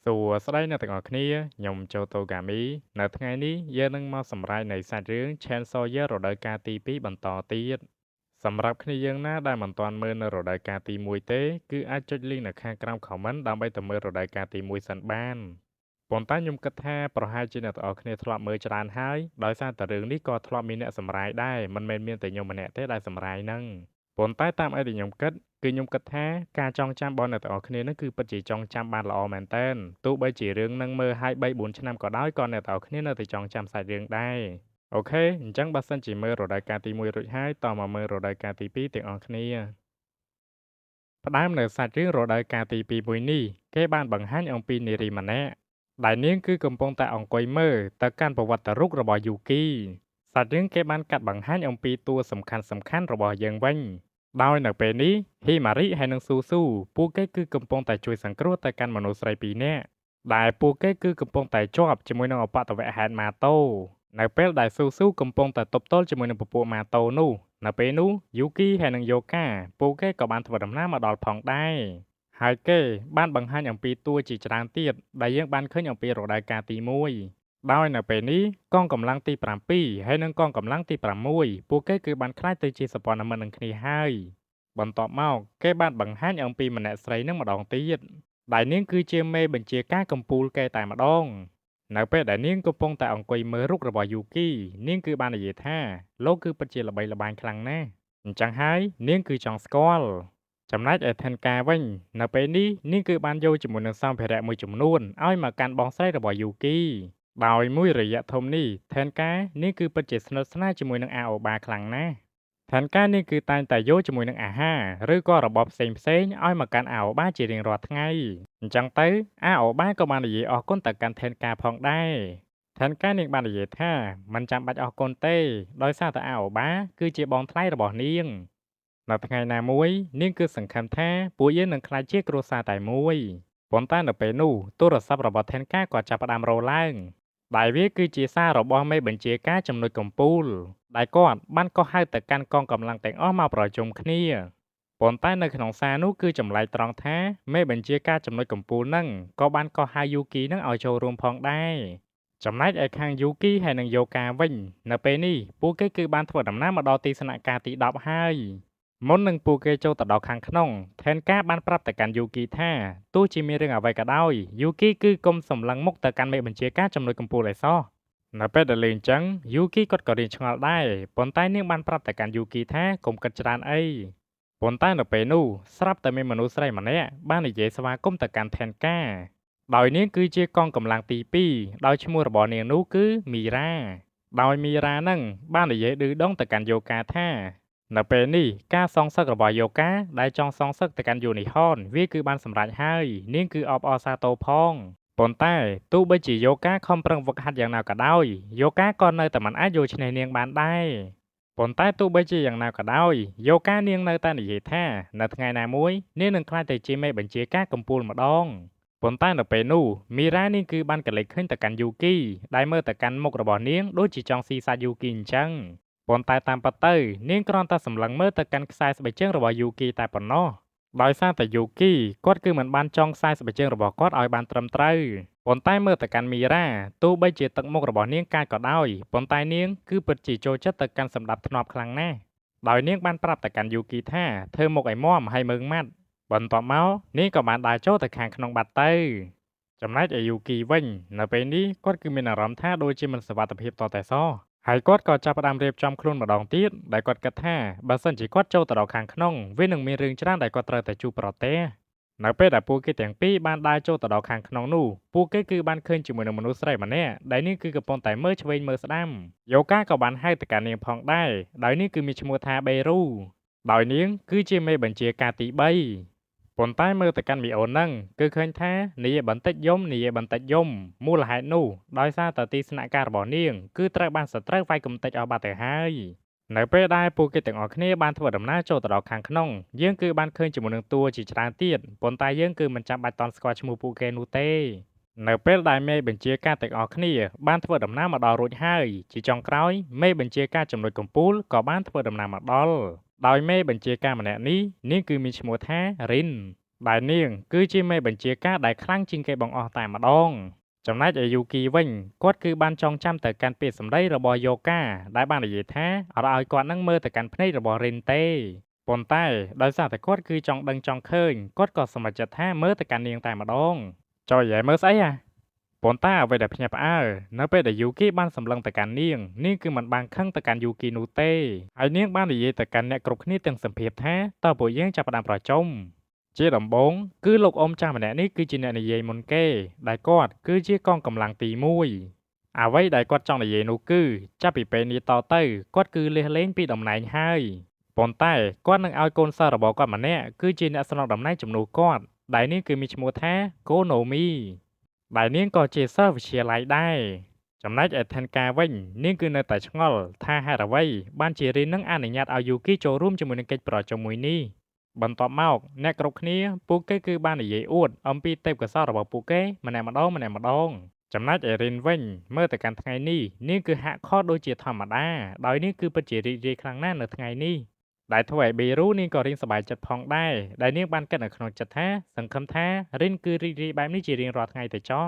សួស្តីអ្នកទាំងអស់គ្នាខ្ញុំចូលតូហ្គាមីនៅថ្ងៃនេះយើងនឹងមកសម្ដែងនៃសាច់រឿង Chainsaw Year រដូវកាលទី2បន្តទៀតសម្រាប់គ្នាយើងណាដែលមិនទាន់មើលនៅរដូវកាលទី1ទេគឺអាចចុច link នៅខាងក្រោម comment ដើម្បីទៅមើលរដូវកាលទី1សិនបានប៉ុន្តែខ្ញុំគិតថាប្រហែលជាអ្នកទាំងអស់គ្នាធ្លាប់មើលច្រើនហើយដោយសារតែរឿងនេះក៏ធ្លាប់មានអ្នកសម្រាយដែរមិនមែនមានតែខ្ញុំម្នាក់ទេដែលសម្រាយហ្នឹងប៉ុន្តែតាមអីដែលខ្ញុំគិត គឺខ្ញុំគិតថាការចងចាំរបស់អ្នកទាំងអស់គ្នានឹងគឺពិតជាចងចាំបានល្អមែនទែនទោះបីជារឿងនឹងមើលឲ្យ3-4ឆ្នាំក៏ដោយក៏អ្នកទាំងអស់គ្នានៅតែចងចាំសាច់រឿងដែរអូខេអញ្ចឹងបើសិនជាមើលរដូវកាលទី1រួចហើយតមកមើលរដូវកាលទី2ទាំងអស់គ្នាផ្ដើមនៅសាច់រឿងរដូវកាលទី2មួយនេះគេបានបង្ហាញអំពីនារីម្នាក់ដែលនាងគឺកំពុងតែអង្គុយមើលទៅកាន់ប្រវត្តិរូបរបស់យូគីសាច់រឿងគេបានកាត់បង្ហាញអំពីតួសំខាន់ៗរបស់យើងវិញ ដោយនៅពេលនេះហ៊ីម៉ារីហើយនិងស៊ូពួកគេគឺកំពុងតែជួយសង្គ្រោះទៅកាន់មនុស្សស្រីពីរនាក់ដែលពួកគេគឺកំពុងតែជាប់ជាមួយនឹងអបតវហេតុម៉ាតូនៅពេលដែលស៊ូកំពុងតែទប់ទល់ជាមួយនឹងពពួកម៉ាតូនោះនៅពេលនោះយូគីហើយនិងយ៉ូកាពួកគេក៏បានធ្វើដំណើរមកដល់ផងដែរហើយគេបានបង្ហាញអំពីតួជាច្រើនទៀតដែលយើងបានឃើញអំពីរដូវកាលទី1 ដោយនៅពេលនេះកងកម្លាំងទី7ហើយនិងកងកម្លាំងទី6ពួកគេគឺបានក្លាយទៅជាសព្វនមិត្តនឹងគ្នាហើយបន្ទាប់មកគេបានបង្ហាញអំពីម្នាក់ស្រីនឹងម្ដងទៀតដែលនាងគឺជាមេបញ្ជាការកំពូលគេតែម្ដងនៅពេលដែលនាងកំពុងតែអង្គុយមើលរូបរបស់យូគីនាងគឺបាននិយាយថាលោកគឺពិតជាល្បីល្បាញខ្លាំងណាស់អញ្ចឹងហើយនាងគឺចង់ស្គាល់ចំណែកឯថិនការវិញនៅពេលនេះនាងគឺបានយកជាមួយនឹងសម្ភារៈមួយចំនួនឲ្យមកកាន់បងស្រីរបស់យូគី ដោយមួយរយៈធំនេះថេនការនេះគឺពិតជាស្និទ្ធស្នាលជាមួយនឹងអាអូបាខ្លាំងណាស់ថេនការនេះគឺតែងតែយកជាមួយនឹងអាហារឬក៏របបផ្សេងឲ្យមកកាន់អាអូបាជារៀងរាល់ថ្ងៃអញ្ចឹងទៅអាអូបាក៏បាននិយាយអរគុណទៅកាន់ថេនការផងដែរថេនការនាងបាននិយាយថាមិនចាំបាច់អរគុណទេដោយសារតែអាអូបាគឺជាបងថ្លៃរបស់នាងនៅថ្ងៃណាមួយនាងគឺសង្ឃឹមថាពួកយើងនឹងក្លាយជាគ្រួសារតែមួយប៉ុន្តែនៅពេលនោះទូរស័ព្ទរបស់ថេនការក៏ចាប់ផ្ដើមរោឡើង ដែលវាគឺជាសាររបស់មេបញ្ជាការចំណុចកំពូលដែលគាត់បានកោះហៅទៅកាន់កងកម្លាំងទាំងអស់មកប្រជុំគ្នាប៉ុន្តែនៅក្នុងសារនោះគឺចម្លែកត្រង់ថាមេបញ្ជាការចំណុចកំពូលនឹងក៏បានកោះហៅយូគីនឹងឲ្យចូលរួមផងដែរចំណែកឯខាងយូគីហើយនិងយ៉ូកាវិញនៅពេលនេះពួកគេគឺបានធ្វើដំណើរមកដល់ទីស្នាក់ការទី10ហើយមុននឹងពួកគេចូលទៅដល់ខាងក្នុងថេនការបានប្រាប់ទៅកាន់យូគីថាទោះជាមានរឿងអ្វីក៏ដោយយូគីគឺគុំសម្លឹងមុខទៅកាន់មេបញ្ជាការចំណុចកំពូលឯសោះនៅពេលដែលលេងចឹងយូគីគាត់ក៏រៀនឆ្ងល់ដែរប៉ុន្តែនាងបានប្រាប់ទៅកាន់យូគីថាកុំគិតច្រើនអីប៉ុន្តែនៅពេលនោះស្រាប់តែមានមនុស្សស្រីម្នាក់បាននិយាយស្វាគមន៍ទៅកាន់ថេនការដោយនាងគឺជាកងកម្លាំងទី2ដោយឈ្មោះរបស់នាងនោះគឺមីរ៉ាដោយមីរ៉ានឹងបាននិយាយឌឺដងទៅកាន់យ៉ូកាថា នៅពេលនេះការសងសឹករបស់យ៉ូកាដែលចង់សងសឹកទៅកាន់យូនីហនវាគឺបានសម្រេចហើយនាងគឺអបអរសាទរផងប៉ុន្តែទោះបីជាយ៉ូកាខំប្រឹងហ្វឹកហាត់យ៉ាងណាក៏ដោយយ៉ូកាក៏នៅតែមិនអាចយកឈ្នះនាងបានដែរប៉ុន្តែទោះបីជាយ៉ាងណាក៏ដោយយ៉ូកានាងនៅតែនិយាយថានៅថ្ងៃណាមួយនាងនឹងក្លាយទៅជាមេបញ្ជាការកំពូលម្ដងប៉ុន្តែនៅពេលនោះមីរ៉ានាងគឺបានកលេចឃើញទៅកាន់យូគីដែលមើលទៅកាន់មុខរបស់នាងដូចជាចង់ស៊ីសាច់យូគីអញ្ចឹង ប៉ុន្តែតាមពិតទៅនាងគ្រាន់តែសម្លឹងមើលទៅកាន់ខ្សែស្បែកជើងរបស់យូគីតែប៉ុណ្ណោះដោយសារតែយូគីគាត់គឺមិនបានចងខ្សែស្បែកជើងរបស់គាត់ឲ្យបានត្រឹមត្រូវប៉ុន្តែមើលទៅកាន់មីរ៉ាទោះបីជាទឹកមុខរបស់នាងកាចក៏ដោយប៉ុន្តែនាងគឺពិតជាចូលចិត្តទៅកាន់សម្ដាប់ធ្នាប់ខ្លាំងណាស់ដោយនាងបានប្រាប់ទៅកាន់យូគីថាធ្វើមុខឲ្យមាំហើយមើងម៉ាត់បន្ទាប់មកនាងក៏បានដើរចូលទៅខាងក្នុងបាត់ទៅចំណែកឯយូគីវិញនៅពេលនេះគាត់គឺមានអារម្មណ៍ថាដូចជាមិនសុវត្ថិភាពតតែសោះ ហើយគាត់ក៏ចាប់ផ្ដើមរៀបចំខ្លួនម្ដងទៀតដែលគាត់គិតថាបើសិនជាគាត់ចូលទៅដល់ខាងក្នុងវានឹងមានរឿងច្រើនដែលគាត់ត្រូវតែជួបប្រទះនៅពេលដែលពួកគេទាំងពីរបានដើរចូលទៅដល់ខាងក្នុងនោះពួកគេគឺបានឃើញជាមួយនឹងមនុស្សស្រីម្នាក់ដែលនាងគឺកំពុងតែមើលឆ្វេងមើលស្ដាំយ៉ូកាក៏បានហៅទៅកាន់នាងផងដែរដោយនាងគឺមានឈ្មោះថាបេរូដោយនាងគឺជាមេបញ្ជាការទី3 ប៉ុន្តែមើលទៅកាន់មីអូនហ្នឹងគឺឃើញថានិយាយបន្តិចយំមូលហេតុនោះដោយសារតែទីស្នាក់ការរបស់នាងគឺត្រូវបានសត្រូវវាយកំទេចអស់បាត់ទៅហើយនៅពេលដែលពួកគេទាំងអស់គ្នាបានធ្វើដំណើរចូលទៅដល់ខាងក្នុងយើងគឺបានឃើញជាមួយនឹងតួជាច្រើនទៀតប៉ុន្តែយើងគឺមិនចាំបាច់តន់ស្គាល់ឈ្មោះពួកគេនោះទេនៅពេលដែលមេបញ្ជាការទាំងអស់គ្នាបានធ្វើដំណើរមកដល់រួចហើយជាចុងក្រោយមេបញ្ជាការចំណុចកំពូលក៏បានធ្វើដំណើរមកដល់ដោយមេបញ្ជាការម្នាក់នេះនាងគឺមានឈ្មោះថារិន ដែលនាងគឺជាមេបញ្ជាការដែលខ្លាំងជាងគេបង្អស់តែម្ដងចំណែកឯយូគីវិញគាត់គឺបានចងចាំទៅកាន់ពាក្យសម្ដីរបស់យ៉ូកាដែលបាននិយាយថាអត់ឲ្យគាត់នឹងមើលទៅកាន់ភ្នែករបស់រិនទេប៉ុន្តែដោយសារតែគាត់គឺចង់ដឹងចង់ឃើញគាត់ក៏សម្រេចចិត្តថាមើលទៅកាន់នាងតែម្ដងចុយឲ្យមើលស្អីប៉ុន្តែអ្វីដែលភ្ញាក់ផ្អើលនៅពេលដែលយូគីបានសម្លឹងទៅកាន់នាងគឺមិនបានខឹងទៅកាន់យូគីនោះទេហើយនាងបាននិយាយទៅកាន់អ្នកគ្រប់គ្នាទាំងសភាពថាតើពួកយើងចាប់ផ្ដើមប្រជុំជាដំបូងគឺលោកអ៊ំចាស់ម្នាក់នេះគឺជាអ្នកនិយាយមុនគេដែលគាត់គឺជាកងកម្លាំងទី1អ្វីដែលគាត់ចង់និយាយនោះគឺចាប់ពីពេលនេះតទៅគាត់គឺលះលែងពីតំណែងហើយប៉ុន្តែគាត់នឹងឲ្យកូនសិស្សរបស់គាត់ម្នាក់គឺជាអ្នកស្នងតំណែងជំនួសគាត់ដែលនេះគឺមានឈ្មោះថាកូណូមីដែលនាងក៏ជាសិស្សវិទ្យាល័យដែរចំណែកឯថេនការវិញនាងគឺនៅតែឆ្ងល់ថាហេតុអ្វីបានជារីននឹងអនុញ្ញាតឲ្យយូគីចូលរួមជាមួយនឹងកិច្ចប្រជុំមួយនេះបន្ទាប់មកអ្នកគ្រប់គ្នាពួកគេគឺបាននិយាយអួតអំពីទេពកោសល្យរបស់ពួកគេម្នាក់ម្ដងចំណែកឯរីនវិញមើលទៅកាន់ថ្ងៃនេះនាងគឺហាក់ខកដូចជាធម្មតាដោយនាងគឺពិតជារីករាយខ្លាំងណាស់នៅថ្ងៃនេះដែលធ្វើឲ្យបេរូនាងក៏រៀងសប្បាយចិត្តផងដែរដែលនាងបានគិតនៅក្នុងចិត្តថាសង្ឃឹមថារីនគឺរីករាយបែបនេះជារៀងរាល់ថ្ងៃទៅចុះ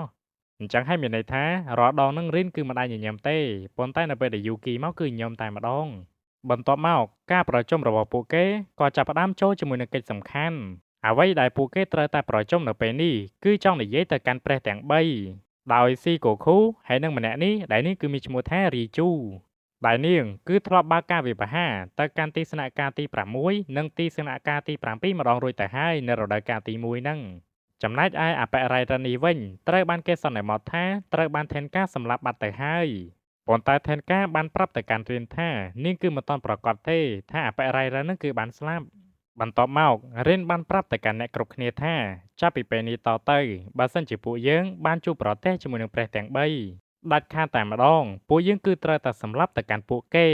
អញ្ចឹងហើយមានន័យថារាល់ដងនឹងរីនគឺមិនដែលញញឹមទេប៉ុន្តែនៅពេលដែលយូគីមកគឺញញឹមតែម្ដងបន្ទាប់មកការប្រជុំរបស់ពួកគេក៏ចាប់ផ្ដើមចូលជាមួយនឹងកិច្ចសំខាន់អ្វីដែលពួកគេត្រូវតែប្រជុំនៅពេលនេះគឺចង់និយាយទៅកាន់ព្រះទាំង3ដោយស៊ីកូខូហើយនឹងម្នាក់នេះដែលនេះគឺមានឈ្មោះថារីជូដែលនាងគឺធ្លាប់បើកការវិភាហាទៅកាន់ទីស្នាក់ការទី6និងទីស្នាក់ការទី7ម្ដងរួចទៅហើយនៅរដូវកាលទី1ហ្នឹងចំណែកឯអបិរ័យរនីវិញត្រូវបានគេសន្មតថាត្រូវបានថេនការសម្លាប់បាត់ទៅហើយប៉ុន្តែថេនការបានប្រាប់ទៅកាន់រៀនថានាងគឺមិនទាន់ប្រកាសទេថាអបិរ័យរនឹងគឺបានស្លាប់បន្ទាប់មករៀនបានប្រាប់ទៅកាន់អ្នកគ្រប់គ្នាថាចាប់ពីពេលនេះតទៅបើសិនជាពួកយើងបានជួបប្រទះជាមួយនឹងព្រះទាំង3ដាច់ខាតតែម្ដងពួកយើងគឺត្រូវតែសម្លាប់ទៅកាន់ពួកគេ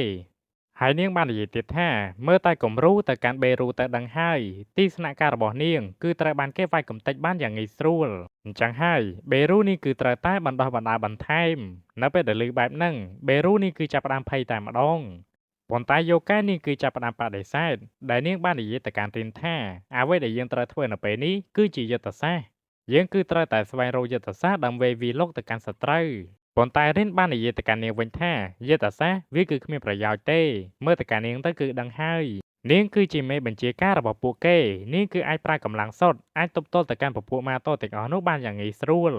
ហើយនាងបាននិយាយទៀតថាមើលតែគំរូទៅកាន់បេរូទៅដឹងហើយទីស្នាក់ការរបស់នាងគឺត្រូវបានគេវាយកំទេចបានយ៉ាងងាយស្រួលអញ្ចឹងហើយបេរូនេះគឺត្រូវតែបណ្ដោះបណ្ដាលបន្ថែមនៅពេលដែលឮបែបហ្នឹងបេរូនេះគឺចាប់ផ្ដើមភ័យតែម្ដងប៉ុន្តែយ៉ូកានេះគឺចាប់ផ្ដើមបដិសេធដែលនាងបាននិយាយទៅកាន់រៀនថាអ្វីដែលយើងត្រូវធ្វើនៅពេលនេះគឺជាយុទ្ធសាស្ត្រយើងគឺត្រូវតែស្វែងរកយុទ្ធសាស្ត្រដើម្បីវាយលុកទៅកាន់សត្រូវប៉ុន្តែរិនបាននិយាយទៅកាន់នាងវិញថាយុទ្ធសាស្ត្រវាគឺគ្មានប្រយោជន៍ទេមើលទៅកាន់នាងទៅគឺដឹងហើយនាងគឺជាមេបញ្ជាការរបស់ពួកគេនាងគឺអាចប្រើកម្លាំងសុទ្ធអាចទប់ទល់ទៅកាន់ពពួកម៉ាតូទាំងអស់នោះបានយ៉ាងងាយស្រួល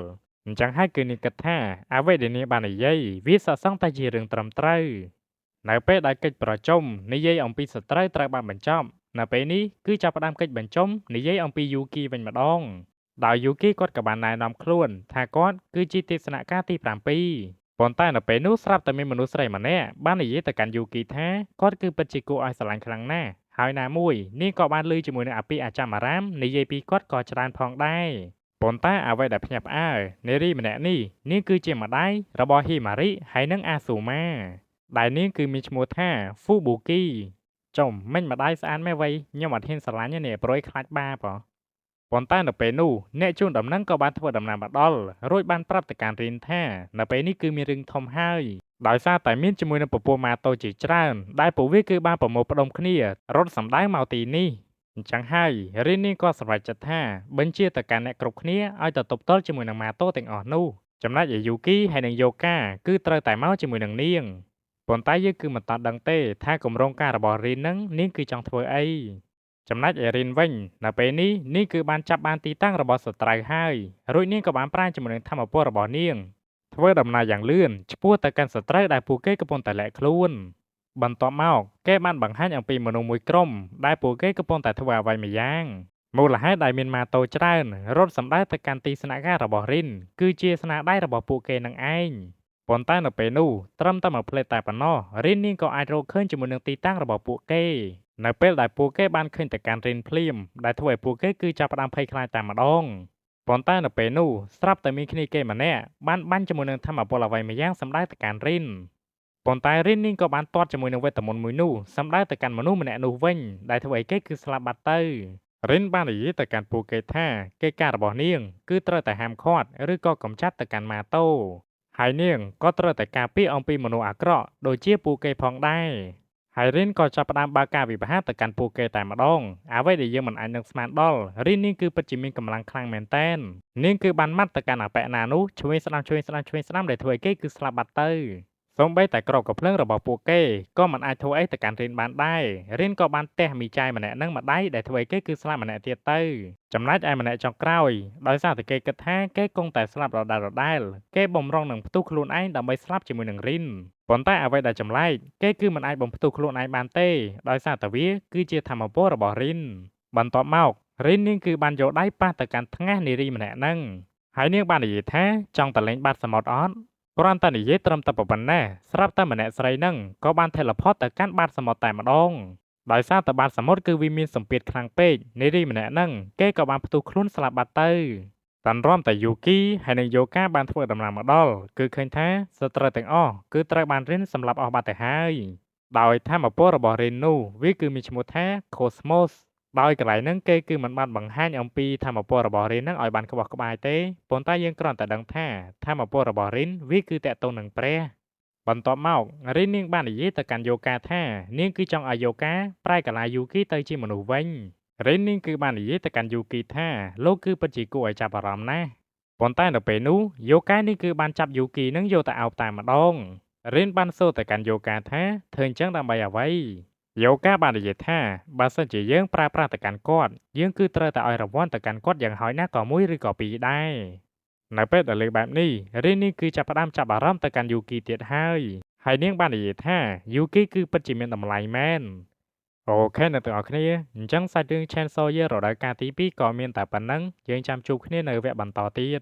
អញ្ចឹងហើយគឺនាងគិតថាអ្វីដែលនាងបាននិយាយវាស័ក្តិសមតែជារឿងត្រឹមត្រូវនៅពេលដែលកិច្ចប្រជុំនិយាយអំពីសត្រូវត្រូវបានបញ្ចប់នៅពេលនេះគឺចាប់ផ្ដើមកិច្ចបញ្ចុំនិយាយអំពីយូគីវិញម្ដងដោយយូគីគាត់ក៏បានណែនាំខ្លួនថាគាត់គឺជាទីស្នាក់ការទី7ប៉ុន្តែនៅពេលនោះស្រាប់តែមានមនុស្សស្រីម្នាក់បាននិយាយទៅកាន់យូគីថាគាត់គឺពិតជាគួរឲ្យស្រឡាញ់ខ្លាំងណាស់ហើយណាមួយនាងក៏បានឮជាមួយនឹងអភិអាចារ្យអារាមនិយាយពីគាត់ក៏ច្រើនផងដែរប៉ុន្តែអ្វីដែលភ្ញាក់ផ្អើលនារីម្នាក់នេះនាងគឺជាម្ដាយរបស់ហ៊ីម៉ារីហើយនិងអាស៊ូម៉ាដែលនាងគឺមានឈ្មោះថាហ្វូប៊ូគីចំមិញម្ដាយស្អាតមែនវៃខ្ញុំអត់ហ៊ានស្រឡាញ់ទេនេះប្រួយខ្លាចបាបហ៎ប៉ុន្តែនៅពេលនោះអ្នកជូនដំណឹងក៏បានធ្វើដំណើរមកដល់រួចបានប្រាប់ទៅកាន់រៀនថានៅពេលនេះគឺមានរឿងធំហើយដោយសារតែមានជាមួយនឹងពពួកម៉ាតូជាច្រើនដែលពួកវាគឺបានប្រមូលផ្ដុំគ្នារត់សម្ដៅមកទីនេះអញ្ចឹងហើយរៀននេះក៏សម្រេចចិត្តថាបញ្ជាទៅកាន់អ្នកគ្រប់គ្នាឲ្យទៅទប់ទល់ជាមួយនឹងម៉ាតូទាំងអស់នោះចំណែកឯយូគីហើយនិងយ៉ូកាគឺត្រូវតែមកជាមួយនឹងនាងប៉ុន្តែយើងគឺមិនតាន់ដឹងទេថាគម្រោងការរបស់រៀននឹងនាងគឺចង់ធ្វើអីចំណែកឯរីនវិញនៅពេលនេះនាងគឺបានចាប់បានទីតាំងរបស់សត្រូវហើយរួចនាងក៏បានប្រាណជាមួយនឹងធម្មពលរបស់នាងធ្វើដំណើរយ៉ាងលឿនឆ្ពោះទៅកាន់សត្រូវដែលពួកគេកំពុងតែលាក់ខ្លួនបន្ទាប់មកគេបានបង្ហាញអំពីមនុស្សមួយក្រុមដែលពួកគេកំពុងតែធ្វើអ្វីម្យ៉ាងមូលហេតុដែលមានម៉ាតូច្រើនរត់សម្ដៅទៅកាន់ទីស្នាក់ការរបស់រីនគឺជាស្នាដៃរបស់ពួកគេនឹងឯងប៉ុន្តែនៅពេលនោះត្រឹមតែមួយផ្លេតតែប៉ុណ្ណោះរីននាងក៏អាចរកឃើញជាមួយនឹងទីតាំងរបស់ពួកគេនៅពេលដែលពួកគេបានឃើញទៅកាន់រីនភ្លាមដែលធ្វើឲ្យពួកគេគឺចាប់ផ្ដើមភ័យខ្លាចតែម្ដងប៉ុន្តែនៅពេលនោះស្រាប់តែមានគ្នាគេម្នាក់បានបាញ់ជាមួយនឹងធម្មពលអ្វីម្យ៉ាងសម្ដៅទៅកាន់រីនប៉ុន្តែរីននាងក៏បានទាត់ជាមួយនឹងវេទមន្តមួយនោះសម្ដៅទៅកាន់មនុស្សម្នាក់នោះវិញដែលធ្វើឲ្យគេគឺស្លាប់បាត់ទៅរិនបាននិយាយទៅកាន់ពួកគេថាកិច្ចការរបស់នាងគឺត្រូវតែហាមឃាត់ឬក៏កម្ចាត់ទៅកាន់ម៉ាតូហើយនាងក៏ត្រូវតែការពារអំពីមនុស្សអាក្រក់ដូចជាពួកគេផងដែរ ហើយរៀនក៏ចាប់ផ្ដើមបើកការវិវត្តទៅកាន់ពួកគេតែម្ដងអ្វីដែលយើងមិនអាចនឹងស្មានដល់រៀននាងគឺពិតជាមានកម្លាំងខ្លាំងមែនតើនាងគឺបានម៉ាត់ទៅកាន់អបិណានោះឆ្វេងស្ដាំដែលធ្វើឲ្យគេគឺស្លាប់បាត់ទៅសូម្បីតែក្របកាភ្លើងរបស់ពួកគេក៏មិនអាចធ្វើអីទៅកាន់រៀនបានដែររៀនក៏បានទះមីចាយម្នាក់នឹងម្ដាយដែលធ្វើឲ្យគេគឺស្លាប់ម្នាក់ទៀតទៅចំណែកឯម្នាក់ចុងក្រោយដោយសារតែគេគិតថាគេគង់តែស្លាប់ដដែលគេបំរុងនឹងផ្ទុះខ្លួនឯងដើម្បីស្លាប់ជាមួយនឹងរីនប៉ុន្តែអ្វីដែលចម្លែកគេគឺមិនអាចបំផ្ទុះខ្លួនឯងបានទេដោយសារតែវាគឺជាធម្មពលរបស់រីនបន្ទាប់មករីននាងគឺបានយកដៃប៉ះទៅកាន់ថ្ងាសនារីម្នាក់ហ្នឹងហើយនាងបាននិយាយថាចង់តលេងបាត់សមុទ្រអត់គ្រាន់តែនិយាយត្រឹមតែប៉ុណ្ណេះស្រាប់តែម្នាក់ស្រីហ្នឹងក៏បាន teleport ទៅកាន់បាតសមុទ្រតែម្ដងដោយសារតែបាតសមុទ្រគឺវាមានសម្ពាធខ្លាំងពេកនារីម្នាក់ហ្នឹងគេក៏បានផ្ទុះខ្លួនស្លាប់បាត់ទៅតាន់រាំតែយូគីហើយនិងយូកាបានធ្វើដំណើរមកដល់គឺឃើញថាសត្រូវទាំងអស់គឺត្រូវបានរិនសម្លាប់អស់បាត់ទៅហើយដោយធម្មពលរបស់រិននោះវាគឺមានឈ្មោះថា Cosmos ដោយកន្លែងហ្នឹងគេគឺមិនបានបង្ហាញអំពីធម្មពលរបស់រិនហ្នឹងឲ្យបានក្បោះក្បាយទេប៉ុន្តែយើងគ្រាន់តែដឹងថាធម្មពលរបស់រិនវាគឺតាក់ទងនឹងព្រះបន្ទាប់មករិននាងបាននិយាយទៅកាន់យូកាថានាងគឺចង់ឲ្យយូកាប្រែកាឡាយូគីទៅជាមនុស្សវិញរិននាងគឺបាននិយាយទៅកាន់យូគីថាលោកគឺពិតជាគួរឲ្យចាប់អារម្មណ៍ណាស់ប៉ុន្តែនៅពេលនោះយូកានេះគឺបានចាប់យូគីនឹងយកទៅអោបតែម្ដងរិនបានសួរទៅកាន់យូកាថាធ្វើអញ្ចឹងដើម្បីអ្វីយូកាបាននិយាយថាបើសិនជាយើងប្រើប្រាស់ទៅកាន់គាត់យើងគឺត្រូវតែឲ្យរង្វាន់ទៅកាន់គាត់យ៉ាងហោចណាស់ក៏មួយឬក៏ពីរដែរនៅពេលដែលលើកបែបនេះរិននេះគឺចាប់ផ្ដើមចាប់អារម្មណ៍ទៅកាន់យូគីទៀតហើយនាងបាននិយាយថាយូគីគឺពិតជាមានតម្លៃមែនអូខេអ្នកទាំងអស់គ្នាអញ្ចឹងសាច់រឿង Chainsaw Year រដូវកាលទី2ក៏មានតែប៉ុណ្្នឹងយើងចាំជួបគ្នានៅវគ្គបន្តទៀត